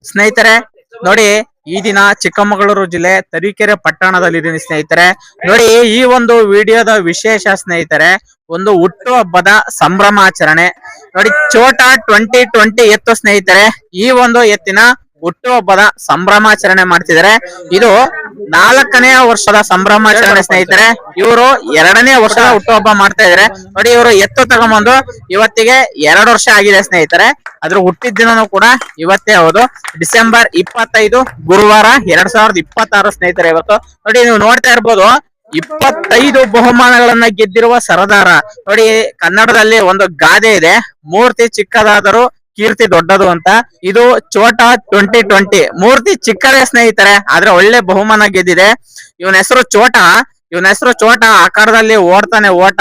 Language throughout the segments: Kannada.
ಸ್ನೇಹಿತರೆ ನೋಡಿ, ಈ ದಿನ ಚಿಕ್ಕಮಗಳೂರು ಜಿಲ್ಲೆ ತರೀಕೆರೆ ಪಟ್ಟಣದಲ್ಲಿದ್ದೀನಿ ಸ್ನೇಹಿತರೆ. ನೋಡಿ, ಈ ಒಂದು ವಿಡಿಯೋದ ವಿಶೇಷ ಸ್ನೇಹಿತರೆ, ಒಂದು ಹುಟ್ಟು ಹಬ್ಬದ ಸಂಭ್ರಮಾಚರಣೆ. ನೋಡಿ, ಚೋಟಾ 2020 ಎತ್ತು ಸ್ನೇಹಿತರೆ, ಈ ಒಂದು ಎತ್ತಿನ ಹುಟ್ಟು ಹಬ್ಬದ ಸಂಭ್ರಮಾಚರಣೆ ಮಾಡ್ತಿದ್ದಾರೆ. ಇದು 4ನೇ ವರ್ಷದ ಸಂಭ್ರಮಾಚರಣೆ ಸ್ನೇಹಿತರೆ. ಇವರು 2ನೇ ವರ್ಷದ ಹುಟ್ಟುಹಬ್ಬ ಮಾಡ್ತಾ ಇದಾರೆ. ನೋಡಿ, ಇವರು ಎತ್ತು ತಗೊಂಬಂದು ಇವತ್ತಿಗೆ 2 ವರ್ಷ ಆಗಿದೆ ಸ್ನೇಹಿತರೆ. ಅದ್ರ ಹುಟ್ಟಿದ ದಿನನೂ ಕೂಡ ಇವತ್ತೇ ಹೌದು. ಡಿಸೆಂಬರ್ 25 ಗುರುವಾರ 2026 ಸ್ನೇಹಿತರೆ ಇವತ್ತು. ನೋಡಿ, ನೀವು ನೋಡ್ತಾ ಇರ್ಬೋದು, 25 ಬಹುಮಾನಗಳನ್ನ ಗೆದ್ದಿರುವ ಸರದಾರ. ನೋಡಿ, ಕನ್ನಡದಲ್ಲಿ ಒಂದು ಗಾದೆ ಇದೆ, ಮೂರ್ತಿ ಚಿಕ್ಕದಾದರೂ ಕೀರ್ತಿ ದೊಡ್ಡದು ಅಂತ. ಇದು ಚೋಟಾ 2020 ಮೂರ್ತಿ ಚಿಕ್ಕದೇ ಸ್ನೇಹಿತರೆ, ಆದ್ರೆ ಒಳ್ಳೆ ಬಹುಮಾನ ಗೆದ್ದಿದೆ. ಇವನ ಹೆಸರು ಚೋಟಾ. ಆಕಾರದಲ್ಲಿ ಓಡ್ತಾನೆ ಓಟ.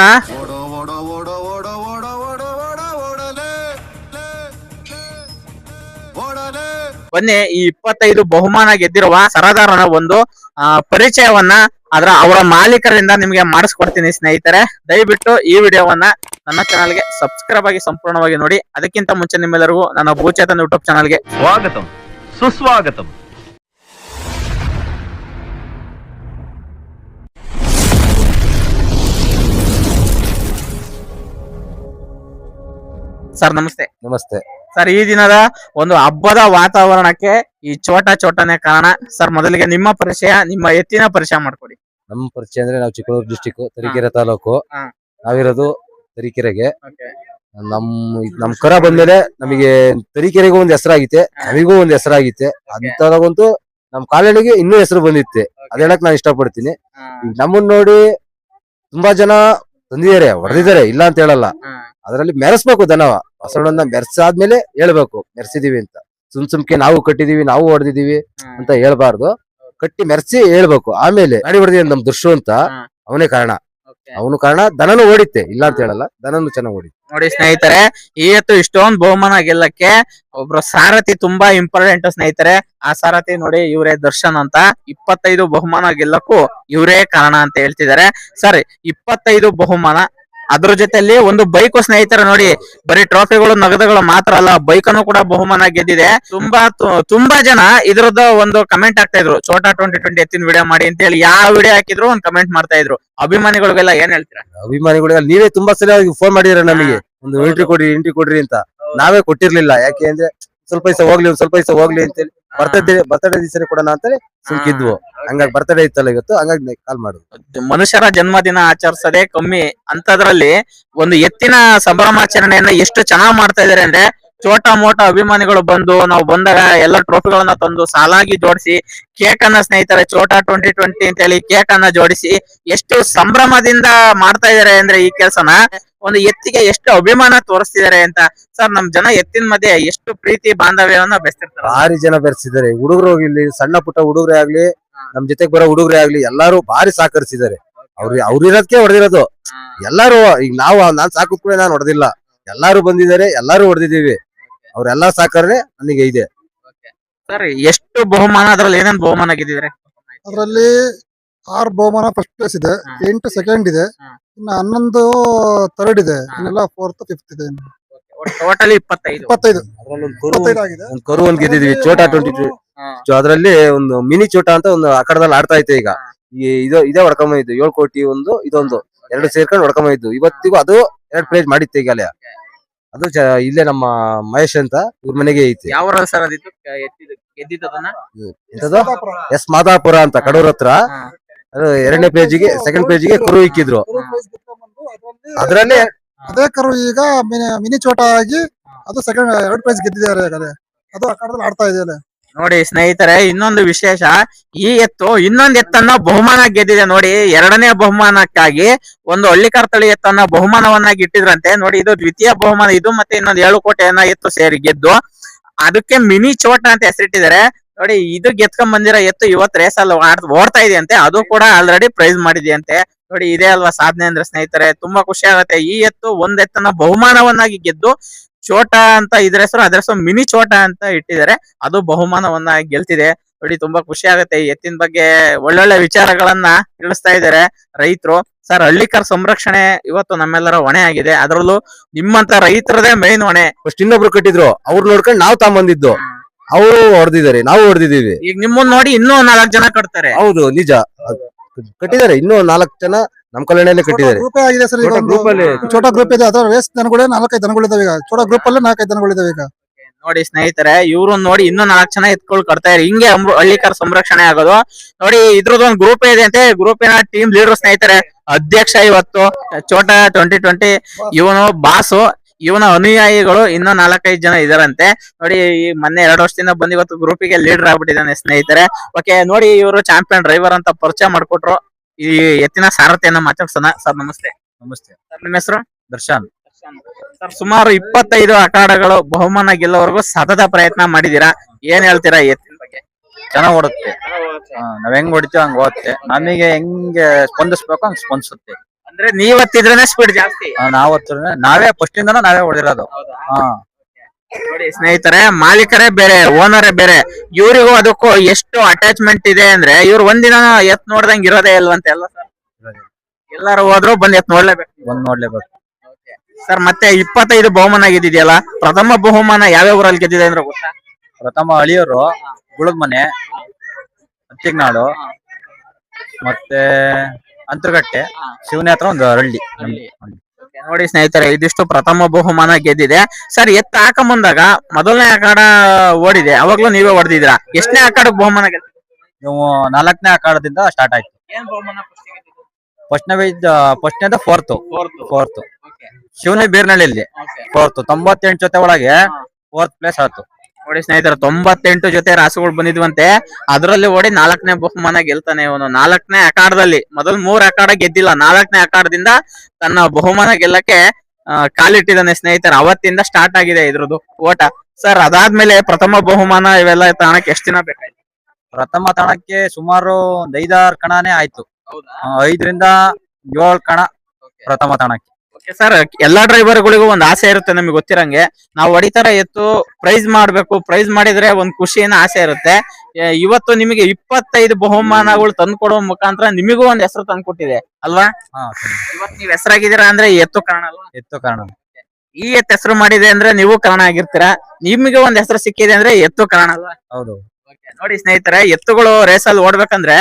ಬನ್ನಿ, ಈ 25 ಬಹುಮಾನ ಗೆದ್ದಿರುವ ಸರದಾರನ ಒಂದು ಪರಿಚಯವನ್ನ ಅವರ ಮಾಲೀಕರಿಂದ ನಿಮ್ಗೆ ಮಾಡಿಸ್ಕೊಡ್ತೀನಿ ಸ್ನೇಹಿತರೆ. ದಯವಿಟ್ಟು ಈ ವಿಡಿಯೋವನ್ನ ನನ್ನ ಚಾನಲ್ಗೆ ಸಬ್ಸ್ಕ್ರೈಬ್ ಆಗಿ ಸಂಪೂರ್ಣವಾಗಿ ನೋಡಿ. ಅದಕ್ಕಿಂತ ಮುಂಚೆ ನಿಮ್ಮೆಲ್ಲರಿಗೂ ನನ್ನ ಭೂಚೇತನ್ ಯೂಟ್ಯೂಬ್ ಚಾನಲ್ಗೆ ಸ್ವಾಗತಂ ಸುಸ್ವಾಗತಂ. ಸರ್ ನಮಸ್ತೆ. ನಮಸ್ತೆ ಸರ್, ಈ ದಿನದ ಒಂದು ಹಬ್ಬದ ವಾತಾವರಣಕ್ಕೆ ಈ ಚೋಟಾನೇ ಕಾರಣ. ಸರ್, ಮೊದಲಿಗೆ ನಿಮ್ಮ ಪರಿಚಯ, ನಿಮ್ಮ ಎತ್ತಿನ ಪರಿಚಯ ಮಾಡ್ಕೊಡಿ. ನಮ್ಮ ಪರಿಚಯ ಅಂದ್ರೆ ನಾವು ಚಿಕ್ಕಮಗಳೂರು ಡಿಸ್ಟಿಕ್ ತರೀಕೆರೆ ತಾಲೂಕು. ನಾವಿರೋದು ತರೀಕೆರೆಗೆ. ನಮ್ ಕರ ಬಂದ್ಮೇಲೆ ನಮಗೆ ತರೀಕೆರೆಗೂ ಒಂದ್ ಹೆಸರಾಗಿತ್ತೆ, ನಮಿಗೂ ಒಂದ್ ಹೆಸರಾಗಿತ್ತೆ. ಅಂತವಂತೂ ನಮ್ ಕಾಲಣಿಗೆ ಇನ್ನೂ ಹೆಸರು ಬಂದಿತ್ತೆ. ಅದ್ ಹೇಳಕ್ ನಾನು ಇಷ್ಟಪಡ್ತೀನಿ. ನಮ್ಮನ್ನ ನೋಡಿ ತುಂಬಾ ಜನ ತಂದಿದ್ದಾರೆ, ಹೊಡೆದಿದ್ದಾರೆ, ಇಲ್ಲ ಅಂತ ಹೇಳಲ್ಲ. ಅದ್ರಲ್ಲಿ ಮೆರೆಸ್ಬೇಕು ದನವ. ಹೊಸಡನ್ನ ಮೆರ್ಸಾದ್ಮೇಲೆ ಹೇಳ್ಬೇಕು ಮೆರ್ಸಿದೀವಿ ಅಂತ. ಸುಮ್ಕೆ ನಾವು ಕಟ್ಟಿದೀವಿ, ನಾವು ಹೊಡೆದಿದೀವಿ ಅಂತ ಹೇಳ್ಬಾರ್ದು. ಕಟ್ಟಿ ಮೆರ್ಸಿ ಹೇಳ್ಬೇಕು. ಆಮೇಲೆ ಗಾಡಿ ಹೊಡೆದಿ ನಮ್ ದುರ್ಶು ಅಂತ, ಅವನೇ ಕಾರಣ. ಅವನು ಕಾರಣ. ದನನು ಓಡಿತ್ತೆ, ಇಲ್ಲ ಅಂತ ಹೇಳಲ್ಲ, ದನನು ಚೆನ್ನಾಗಿ ಓಡಿತ್ತೆ. ನೋಡಿ ಸ್ನೇಹಿತರೆ, ಈ ಎತ್ತು ಇಷ್ಟೊಂದು ಬಹುಮಾನ ಗೆಲ್ಲಕ್ಕೆ ಒಬ್ರು ಸಾರಥಿ ತುಂಬಾ ಇಂಪಾರ್ಟೆಂಟ್ ಸ್ನೇಹಿತರೆ. ಆ ಸಾರಥಿ ನೋಡಿ, ಇವರೇ ದರ್ಶನ್ ಅಂತ. 25 ಬಹುಮಾನ ಗೆಲ್ಲಕ್ಕೂ ಇವರೇ ಕಾರಣ ಅಂತ ಹೇಳ್ತಿದ್ದಾರೆ. ಸರಿ, 25 ಬಹುಮಾನ, ಅದ್ರ ಜೊತೆಲಿ ಒಂದು ಬೈಕು ಸ್ನೇಹಿತರೆ. ನೋಡಿ, ಬರೀ ಟ್ರೋಫಿಗಳು ನಗದುಗಳು ಮಾತ್ರ ಅಲ್ಲ, ಬೈಕನ್ನು ಕೂಡ ಬಹುಮಾನ ಗೆದ್ದಿದೆ. ತುಂಬಾ ಜನ ಇದ್ರದ್ದು ಒಂದು ಕಮೆಂಟ್ ಆಗ್ತಾ ಇದ್ರು, ಚೋಟಾ 2020 ಎತ್ತಿನ ವಿಡಿಯೋ ಮಾಡಿ ಅಂತ ಹೇಳಿ. ಯಾವ ವಿಡಿಯೋ ಹಾಕಿದ್ರು ಒಂದು ಕಮೆಂಟ್ ಮಾಡ್ತಾ ಇದ್ರು. ಅಭಿಮಾನಿಗಳಿಗೆಲ್ಲ ಏನ್ ಹೇಳ್ತೀರಾ? ಅಭಿಮಾನಿಗಳಿಗೆಲ್ಲ ನೀವೇ ತುಂಬಾ ಸಲ ಫೋನ್ ಮಾಡಿದ್ರೆ ನಮಗೆ, ಒಂದು ಎಂಟ್ರಿ ಕೊಡ್ರಿ ಅಂತ. ನಾವೇ ಕೊಟ್ಟಿರ್ಲಿಲ್ಲ. ಯಾಕೆ ಅಂದ್ರೆ ಸ್ವಲ್ಪ ಪೈಸೆ ಹೋಗ್ಲಿ ಅಂತೇಳಿ ಬರ್ತಡೇ ದಿವಸ ಕೊಡೋಣ ಅಂತೇಳಿ ಸುಮ್ಕಿದ್ವು. ಹಂಗಾಗಿ ಬರ್ತಡೇ ಇತ್ತಲ್ಲ ಇವತ್ತು, ಹಂಗಾಗಿ ಕಾಲ್ ಮಾಡುದು. ಮನುಷ್ಯರ ಜನ್ಮದಿನ ಆಚರಿಸೋದೇ ಕಮ್ಮಿ ಅಂತದ್ರಲ್ಲಿ ಒಂದು ಎತ್ತಿನ ಸಂಭ್ರಮಾಚರಣೆಯನ್ನ ಎಷ್ಟು ಚೆನ್ನಾಗ್ ಮಾಡ್ತಾ ಇದಾರೆ ಅಂದ್ರೆ, ಚೋಟಾ ಮೋಟಾ ಅಭಿಮಾನಿಗಳು ಬಂದು, ನಾವು ಬಂದಾಗ ಎಲ್ಲ ಟ್ರೋಫಿಗಳನ್ನ ತಂದು ಸಾಲಾಗಿ ಜೋಡಿಸಿ, ಕೇಕ್ ಅನ್ನ ಸ್ನೇಹಿತರೆ ಚೋಟಾ 2020 ಅಂತ ಹೇಳಿ ಕೇಕ್ ಅನ್ನ ಜೋಡಿಸಿ ಎಷ್ಟು ಸಂಭ್ರಮದಿಂದ ಮಾಡ್ತಾ ಇದಾರೆ ಅಂದ್ರೆ ಈ ಕೆಲ್ಸನ. ಒಂದು ಎತ್ತಿಗೆ ಎಷ್ಟು ಅಭಿಮಾನ ತೋರಿಸ್ತಿದ್ದಾರೆ ಅಂತ. ಸರ್, ನಮ್ ಜನ ಎತ್ತಿನ ಮಧ್ಯೆ ಎಷ್ಟು ಪ್ರೀತಿ ಬಾಂಧವ್ಯವನ್ನ ಬೆಳೆಸಿರ್ತಾರೆ. ಭಾರಿ ಜನ ಬೆರೆಸಿದ್ದಾರೆ. ಹುಡುಗರು ಹೋಗಿರ್ಲಿ, ಸಣ್ಣ ಪುಟ್ಟ ಹುಡುಗರೇ ಆಗ್ಲಿ, ನಮ್ ಜೊತೆಗೆ ಬರೋ ಹುಡುಗರೇ ಆಗ್ಲಿ, ಎಲ್ಲಾರು ಭಾರಿ ಸಹಕರಿಸಿದ್ದಾರೆ. ಅವ್ರಿರೋದಕ್ಕೆ ಹೊಡೆದಿರೋದು. ಎಲ್ಲಾರು ಈಗ ನಾನ್ ಸಾಕು ಕೂಡ ನಾನು ಹೊಡೆದಿಲ್ಲ. ಎಲ್ಲಾರು ಬಂದಿದ್ದಾರೆ, ಎಲ್ಲಾರು ಹೊಡೆದಿದ್ದೀವಿ. ಅವ್ರೆಲ್ಲಾ ಸಹಕಾರನೇ ನನಗೆ ಇದೆ. ಸರ್, ಎಷ್ಟು ಬಹುಮಾನ, ಅದ್ರಲ್ಲಿ ಏನೇನ್ ಬಹುಮಾನ ಗೆದ್ದಿದ್ರೆ? ಅದರಲ್ಲಿ 6 ಬಹುಮಾನ ಫಸ್ಟ್ ಪ್ಲೇಸ್ ಇದೆ, 8 ಸೆಕೆಂಡ್ ಇದೆ, ಇನ್ನು 11 ಥರ್ಡ್ ಇದೆ, ಇನ್ನೆಲ್ಲ 4th 5th ಇದೆ. ಟೋಟಲ್ 25 ಆಗಿದೆ. ಒಂದು ಕರು ಒಂದ್ ಗೆದ್ದಿದ್ವಿ ಚೋಟಾ 2020. ಅದ್ರಲ್ಲಿ ಒಂದು ಮಿನಿ ಚೋಟಾ ಅಂತ ಒಂದು ಅಖಾಡದಲ್ಲಿ ಆಡ್ತಾ ಐತೆ ಈಗ. ಇದೇ ಹೊಡ್ಕೊಂಬಂದಿದ್ದು 7 ಕೋಟಿ ಒಂದು, ಇದೊಂದು 2 ಸೇರ್ಕೊಂಡು ಹೊಡ್ಕೊಂಬಂದಿದ್ದು. ಇವತ್ತಿಗೂ ಅದು 2 ಪ್ರೈಸ್ ಮಾಡಿತ್ತೆ ಈಗ. ಅದು ಇಲ್ಲೇ ನಮ್ಮ ಮಹೇಶ್ ಅಂತ ಇವ್ರ ಮನೆಗೆ ಐತಿ. ಯಾವ ಸರ್ ಅದಿತ್ತು ಎಸ್ ಮಾದಾಪುರ ಅಂತ ಕಡೂರ್ ಹತ್ರ. ಅದು 2ನೇ ಪೇಜಿಗೆ, ಸೆಕೆಂಡ್ ಪೇಜಿಗೆ ಕರು ಇಕ್ಕಿದ್ರು. ಅದ್ರಲ್ಲಿ ಅದೇ ಕರು ಈಗ ಮಿನಿ ಚೋಟಾ ಆಗಿ ಅದು ಸೆಕೆಂಡ್ 2 ಪ್ರೈಸ್ ಗೆದ್ದಿದ್ದಾರೆ. ಅದು ಅಖಾಡದಲ್ಲಿ ಆಡ್ತಾ ಇದೆ. ನೋಡಿ ಸ್ನೇಹಿತರೆ, ಇನ್ನೊಂದು ವಿಶೇಷ, ಈ ಎತ್ತು ಇನ್ನೊಂದು ಎತ್ತನ್ನ ಬಹುಮಾನ ಗೆದ್ದಿದೆ. ನೋಡಿ, 2ನೇ ಬಹುಮಾನಕ್ಕಾಗಿ ಒಂದು ಹಳ್ಳಿಕಾರ್ ತಳಿ ಎತ್ತನ್ನ ಬಹುಮಾನವನ್ನಾಗಿ ಇಟ್ಟಿದ್ರಂತೆ. ನೋಡಿ, ಇದು ದ್ವಿತೀಯ ಬಹುಮಾನ. ಇದು ಮತ್ತೆ ಇನ್ನೊಂದು 7 ಕೋಟಿಯನ್ನ ಎತ್ತು ಸೇರಿ ಗೆದ್ದು ಅದಕ್ಕೆ ಮಿನಿ ಚೋಟಾ ಅಂತ ಹೆಸರಿಟ್ಟಿದ್ದಾರೆ. ನೋಡಿ, ಇದು ಗೆದ್ಕೊಂಡ್ ಬಂದಿರೋ ಎತ್ತು ಇವತ್ತು ರೇಸ್ ಅಲ್ಲಿ ಓಡ್ತಾ ಇದೆಯಂತೆ. ಅದು ಕೂಡ ಆಲ್ರೆಡಿ ಪ್ರೈಸ್ ಮಾಡಿದೆಯಂತೆ. ನೋಡಿ, ಇದೇ ಅಲ್ವಾ ಸಾಧನೆ ಅಂದ್ರೆ ಸ್ನೇಹಿತರೆ. ತುಂಬಾ ಖುಷಿ ಆಗುತ್ತೆ. ಈ ಎತ್ತು ಒಂದ್ ಎತ್ತನ್ನ ಬಹುಮಾನವನ್ನಾಗಿ ಗೆದ್ದು ಚೋಟಾ ಅಂತ ಇದ್ರ ಹೆಸರು, ಅದ್ರ ಹೆಸರು ಮಿನಿ ಚೋಟಾ ಅಂತ ಇಟ್ಟಿದ್ದಾರೆ. ಅದು ಬಹುಮಾನವನ್ನ ಗೆಲ್ತಿದೆ. ನೋಡಿ ತುಂಬಾ ಖುಷಿ ಆಗುತ್ತೆ ಈ ಎತ್ತಿನ ಬಗ್ಗೆ ಒಳ್ಳೊಳ್ಳೆ ವಿಚಾರಗಳನ್ನ ತಿಳಿಸ್ತಾ ಇದ್ದಾರೆ ರೈತರು. ಸರ್, ಹಳ್ಳಿಕರ್ ಸಂರಕ್ಷಣೆ ಇವತ್ತು ನಮ್ಮೆಲ್ಲರ ಹೊಣೆ ಆಗಿದೆ. ಅದರಲ್ಲೂ ನಿಮ್ಮಂತ ರೈತರದೇ ಮೇನ್ ಹೊಣೆ. ಫಸ್ಟ್ ಇನ್ನೊಬ್ರು ಕಟ್ಟಿದ್ರು, ಅವ್ರು ನೋಡ್ಕೊಂಡು ನಾವು ತಗೊಂಬಂದಿದ್ದು. ಅವರು ಹೊಡೆದಿದ್ದಾರೆ, ನಾವು ಹೊಡೆದಿದ್ದೀವಿ. ಈಗ ನಿಮ್ಮನ್ನ ನೋಡಿ ಇನ್ನೂ 4 ಜನ ಕಟ್ತಾರೆ. ಹೌದು, ನಿಜ ಕಟ್ಟಿದ್ದಾರೆ. ಇನ್ನೂ 4 ಜನ ನಮ್ ಕಲ್ಯಾಣಲ್ಲೇ ಕಟ್ಟಿದ್ದಾರೆ. ಗ್ರೂಪೇ ಆಗಿದೆ ಸರ್. ಈಗ ಒಂದು ಗ್ರೂಪ್ ಅಲ್ಲಿ ಛೋಟಾ ಗ್ರೂಪ್ ಇದೆ, ಅದರ ರೇಸ್ ದನಗಳೇ 4-5 ದನಗಳಿದಾವೆ ಈಗ. ಛೋಟಾ ಗ್ರೂಪ್ ಅಲ್ಲೇ 4-5 ದನಗಳಿದಾವೆ ಈಗ. ನೋಡಿ ಸ್ನೇಹಿತರೆ, ಇವ್ರು ನೋಡಿ ಇನ್ನೂ 4 ಜನ ಎತ್ಕೊಳ್ ಕಟ್ತಾ ಇದ್ದಾರೆ. ಹಿಂಗೆ ಹಳ್ಳಿಕರ್ ಸಂರಕ್ಷಣೆ ಆಗೋದು. ನೋಡಿ ಇದ್ರದ್ದೊಂದು ಗ್ರೂಪ್ ಇದೆ ಅಂತೆ. ಗ್ರೂಪಿನ ಟೀಮ್ ಲೀಡರ್ ಸ್ನೇಹಿತರೆ, ಅಧ್ಯಕ್ಷ ಇವತ್ತು ಛೋಟಾ 2020 ಇವನು ಬಾಸು. ಇವನ ಅನುಯಾಯಿಗಳು ಇನ್ನೂ 4-5 ಜನ ಇದಾರಂತೆ. ನೋಡಿ ಈ ಮೊನ್ನೆ 2 ವರ್ಷದಿಂದ ಬಂದ್ ಇವತ್ತು ಗ್ರೂಪಿಗೆ ಲೀಡರ್ ಆಗ್ಬಿಟ್ಟಿದ್ದಾನೆ ಸ್ನೇಹಿತರೆ. ಓಕೆ, ನೋಡಿ ಇವರು ಚಾಂಪಿಯನ್ ಡ್ರೈವರ್ ಅಂತ ಪರಿಚಯ ಮಾಡ್ಕೊಟ್ರು. ಈ ಎತ್ತಿನ ಸಾರಥಿಯನ್ನ ಮಾತಾಡ್ಸೋಣ. ಸರ್ ನಮಸ್ತೆ. ನಮಸ್ತೆ. ಸರ್, ನಿಮ್ಮ ಹೆಸರು? ದರ್ಶನ್. ಸರ್, ಸುಮಾರು 25 ಅಖಾಡಗಳು ಬಹುಮಾನ ಗೆಲ್ಲೋವರೆಗೂ ಸತತ ಪ್ರಯತ್ನ ಮಾಡಿದೀರಾ. ಏನ್ ಹೇಳ್ತೀರಾ ಈ ಎತ್ತಿನ ಬಗ್ಗೆ? ಚೆನ್ನಾಗ್ ಓಡುತ್ತೆ. ನಾವ್ ಹೆಂಗ್ ಹೊಡಿತೀವಿ ಹಂಗ್ ಓಡುತ್ತೆ. ನಮಗೆ ಹೆಂಗೆ ಸ್ಪಂದಿಸ್ಬೇಕು ಹಂಗ್ ಸ್ಪಂದಿಸುತ್ತೆ. ಅಂದ್ರೆ ನೀವ್ ಹತ್ತಿದ್ರೇನೆ ಸ್ಪೀಡ್ ಜಾಸ್ತಿ. ನಾವೇ ಫಸ್ಟ್ ಇಂದನೂ ನಾವೇ ಹೊಡೆದಿರೋದು. ನೋಡಿ ಸ್ನೇಹಿತರೆ, ಮಾಲೀಕರೇ ಬೇರೆ, ಓನರೇ ಬೇರೆ. ಇವ್ರಿಗೂ ಅದಕ್ಕೂ ಎಷ್ಟು ಅಟ್ಯಾಚ್ಮೆಂಟ್ ಇದೆ ಅಂದ್ರೆ, ಇವ್ರು ಒಂದಿನ ಎತ್ ನೋಡ್ದಂಗ್ ಇರೋದೇ ಇಲ್ವಂತೆ ಅಲ್ಲ ಸರ್? ಎಲ್ಲಾರು ಹೋದ್ರು ಬಂದ್ ಎತ್ ನೋಡ್ಲೇಬೇಕು. ಸರ್, ಮತ್ತೆ 25 ಬಹುಮಾನ ಗೆದ್ದಿದೆಯಲ್ಲ, ಪ್ರಥಮ ಬಹುಮಾನ ಯಾವ್ಯಾವ ಊರಲ್ಲಿ ಗೆದ್ದಿದೆ ಅಂದ್ರೆ ಗೊತ್ತಾ? ಪ್ರಥಮ ಅಳಿಯೂರು, ಗುಳಗ್ಮನೆ, ಅತ್ತಿಗ್ನಾಡು, ಮತ್ತೆ ಅಂತರಗಟ್ಟೆ, ಶಿವನೇ ಹತ್ರ ಒಂದು ಹಳ್ಳಿ. ನೋಡಿ ಸ್ನೇಹಿತರೆ, ಇದಿಷ್ಟು ಪ್ರಥಮ ಬಹುಮಾನ ಗೆದ್ದಿದೆ. ಸರ್, ಎತ್ತ ಹಾಕ ಮುಂದಾಗ ಮೊದಲನೇ ಅಖಾಡ ಓಡಿದೆ, ಅವಾಗ್ಲೂ ನೀವೇ ಹೊಡೆದಿದ್ದೀರಾ. ಎಷ್ಟನೇ ಅಖಾಡಕ್ಕೆ ಬಹುಮಾನ ಗೆದ್ದಿದೆ? ನೀವು 4ನೇ ಅಖಾಡದಿಂದ ಸ್ಟಾರ್ಟ್ ಆಯ್ತು. ಏನ್ ಬಹುಮಾನ ಫಸ್ಟ್ನೇದ ಫೋರ್ತ್ ಶಿವನೇ ಬೀರ್ನಳ್ಳಿಯಲ್ಲಿ 4th 98 ಜೊತೆ ಒಳಗೆ 4th ಪ್ಲೇಸ್ ಆಯ್ತು. ನೋಡಿ ಸ್ನೇಹಿತರೆ, 98 ಜೊತೆ ರಾಸುಗಳು ಬಂದಿದ್ವಂತೆ. ಅದರಲ್ಲಿ ಓಡಿ 4ನೇ ಬಹುಮಾನ ಗೆಲ್ತಾನೆ ಇವನು. 4ನೇ ಅಖಾಡದಲ್ಲಿ, ಮೊದಲು 3 ಅಖಾಡ ಗೆದ್ದಿಲ್ಲ, 4ನೇ ಅಖಾಡದಿಂದ ತನ್ನ ಬಹುಮಾನ ಗೆಲ್ಲಕ್ಕೆ ಕಾಲಿಟ್ಟಿದ್ದಾನೆ ಸ್ನೇಹಿತರೆ. ಅವತ್ತಿಂದ ಸ್ಟಾರ್ಟ್ ಆಗಿದೆ ಇದ್ರದ್ದು ಓಟ. ಸರ್, ಅದಾದ್ಮೇಲೆ ಪ್ರಥಮ ಬಹುಮಾನ ಇವೆಲ್ಲ ತಾಣಕ್ಕೆ ಎಷ್ಟು ದಿನ ಬೇಕಾಯ್ತು? ಪ್ರಥಮ ತಾಣಕ್ಕೆ ಸುಮಾರು 5-6 ಕಣನೇ ಆಯ್ತು. 5ರಿಂದ 7 ಕಣ ಪ್ರಥಮ ತಾಣಕ್ಕೆ. ಸರ್, ಎಲ್ಲಾ ಡ್ರೈವರ್ಗಳಿಗೂ ಒಂದ್ ಆಸೆ ಇರುತ್ತೆ, ನಮಗೆ ಗೊತ್ತಿರಂಗೆ. ನಾವು ಹೊಡಿತರ ಎತ್ತು ಪ್ರೈಸ್ ಮಾಡ್ಬೇಕು, ಪ್ರೈಸ್ ಮಾಡಿದ್ರೆ ಒಂದ್ ಖುಷಿನ ಆಸೆ ಇರುತ್ತೆ. ಇವತ್ತು ನಿಮಗೆ 25 ಬಹುಮಾನಗಳು ತಂದ್ಕೊಡೋ ಮುಖಾಂತರ ನಿಮಗೂ ಒಂದ್ ಹೆಸರು ತಂದ್ಕೊಟ್ಟಿದೆ ಅಲ್ವಾ? ಇವತ್ತು ನೀವ್ ಹೆಸರಾಗಿದ್ದೀರಾ ಅಂದ್ರೆ ಎತ್ತು ಕಾರಣ ಅಲ್ವಾ? ಎತ್ತು ಕಾರಣ. ಈ ಎತ್ತು ಹೆಸರು ಮಾಡಿದೆ ಅಂದ್ರೆ ನೀವು ಕಾರಣ ಆಗಿರ್ತೀರಾ. ನಿಮಗೆ ಒಂದ್ ಹೆಸರು ಸಿಕ್ಕಿದೆ ಅಂದ್ರೆ ಎತ್ತು ಕಾರಣ ಅಲ್ವಾ? ಹೌದು. ನೋಡಿ ಸ್ನೇಹಿತರೆ, ಎತ್ತುಗಳು ರೇಸಲ್ಲಿ ಓಡ್ಬೇಕಂದ್ರೆ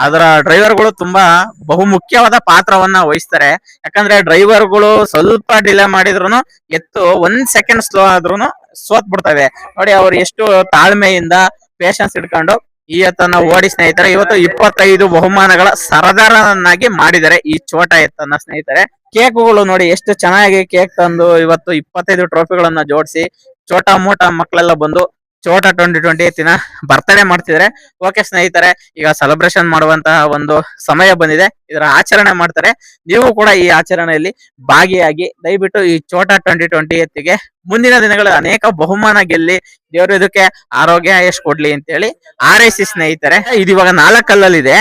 ಅದರ ಡ್ರೈವರ್ಗಳು ತುಂಬಾ ಬಹು ಮುಖ್ಯವಾದ ಪಾತ್ರವನ್ನ ವಹಿಸ್ತಾರೆ. ಯಾಕಂದ್ರೆ ಡ್ರೈವರ್ಗಳು ಸ್ವಲ್ಪ ಡಿಲೇ ಮಾಡಿದ್ರು ಎತ್ತು 1 ಸೆಕೆಂಡ್ ಸ್ಲೋ ಆದ್ರೂ ಸೋತ್ ಬಿಡ್ತವೆ. ನೋಡಿ ಅವ್ರು ಎಷ್ಟು ತಾಳ್ಮೆಯಿಂದ ಪೇಶನ್ಸ್ ಇಟ್ಕೊಂಡು ಈ ಎತ್ತನ್ನ ಓಡಿ ಸ್ನೇಹಿತರೆ ಇವತ್ತು 25 ಬಹುಮಾನಗಳ ಸರದಾರನಾಗಿ ಮಾಡಿದ್ದಾರೆ ಈ ಛೋಟಾ ಎತ್ತನ್ನ ಸ್ನೇಹಿತರೆ. ಕೇಕ್ಗಳು ನೋಡಿ ಎಷ್ಟು ಚೆನ್ನಾಗಿ ಕೇಕ್ ತಂದು ಇವತ್ತು 25 ಟ್ರೋಫಿಗಳನ್ನ ಜೋಡಿಸಿ ಛೋಟಾ ಮೋಟಾ ಮಕ್ಕಳೆಲ್ಲ ಬಂದು ಛೋಟಾ 2020 ಎತ್ತಿನ ಬರ್ತಡೇ ಮಾಡ್ತಿದ್ರೆ. ಓಕೆ ಸ್ನೇಹಿತರೆ, ಈಗ ಸೆಲೆಬ್ರೇಷನ್ ಮಾಡುವಂತಹ ಒಂದು ಸಮಯ ಬಂದಿದೆ. ಇದರ ಆಚರಣೆ ಮಾಡ್ತಾರೆ. ನೀವು ಕೂಡ ಈ ಆಚರಣೆಯಲ್ಲಿ ಭಾಗಿಯಾಗಿ ದಯವಿಟ್ಟು ಈ ಛೋಟಾ 2020 ಎತ್ತಿಗೆ ಮುಂದಿನ ದಿನಗಳ ಅನೇಕ ಬಹುಮಾನ ಗೆಲ್ಲಿ ದೇವರು ಇದಕ್ಕೆ ಆರೋಗ್ಯ ಯಶ್ ಕೊಡ್ಲಿ ಅಂತ ಹೇಳಿ ಹಾರೈಸಿ ಸ್ನೇಹಿತರೆ. ಇದು ಇವಾಗ 4 ಕಲ್ಲಲ್ಲಿದೆ.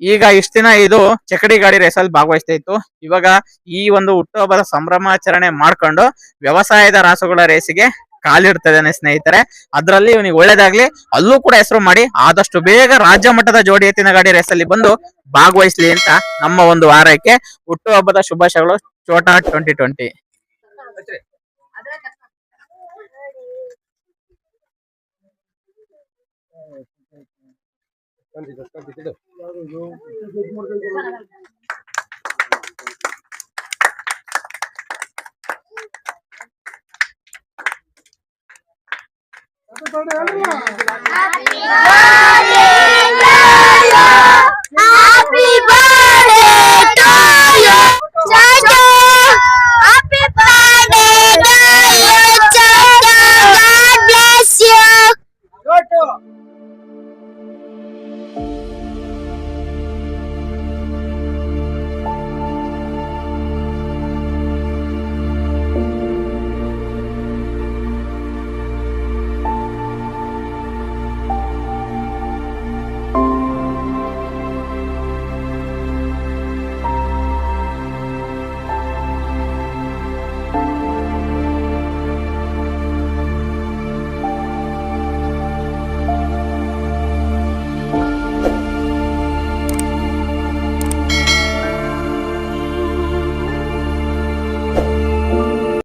ಈಗ ಇಷ್ಟ ದಿನ ಇದು ಚಕಡಿ ಗಾಡಿ ರೇಸಲ್ಲಿ ಭಾಗವಹಿಸ್ತಾ ಇತ್ತು. ಇವಾಗ ಈ ಒಂದು ಹುಟ್ಟುಹಬ್ಬದ ಸಂಭ್ರಮಾಚರಣೆ ಮಾಡ್ಕೊಂಡು ವ್ಯವಸಾಯದ ರಾಸುಗಳ ರೇಸಿಗೆ ಕಾಲಿಡ್ತಿದ್ದಾನೆ ಸ್ನೇಹಿತರೆ. ಅದ್ರಲ್ಲಿ ಇವನಿಗೆ ಒಳ್ಳೇದಾಗ್ಲಿ, ಅಲ್ಲೂ ಕೂಡ ಹೆಸರು ಮಾಡಿ ಆದಷ್ಟು ಬೇಗ ರಾಜ್ಯ ಮಟ್ಟದ ಜೋಡಿ ಎತ್ತಿನ ಗಾಡಿ ರೇಸಲ್ಲಿ ಬಂದು ಭಾಗವಹಿಸ್ಲಿ ಅಂತ ನಮ್ಮ ಒಂದು ಹಾರೈಕೆ. ಹುಟ್ಟುಹಬ್ಬದ ಶುಭಾಶಯಗಳು ಛೋಟಾ 2020. Happy birthday!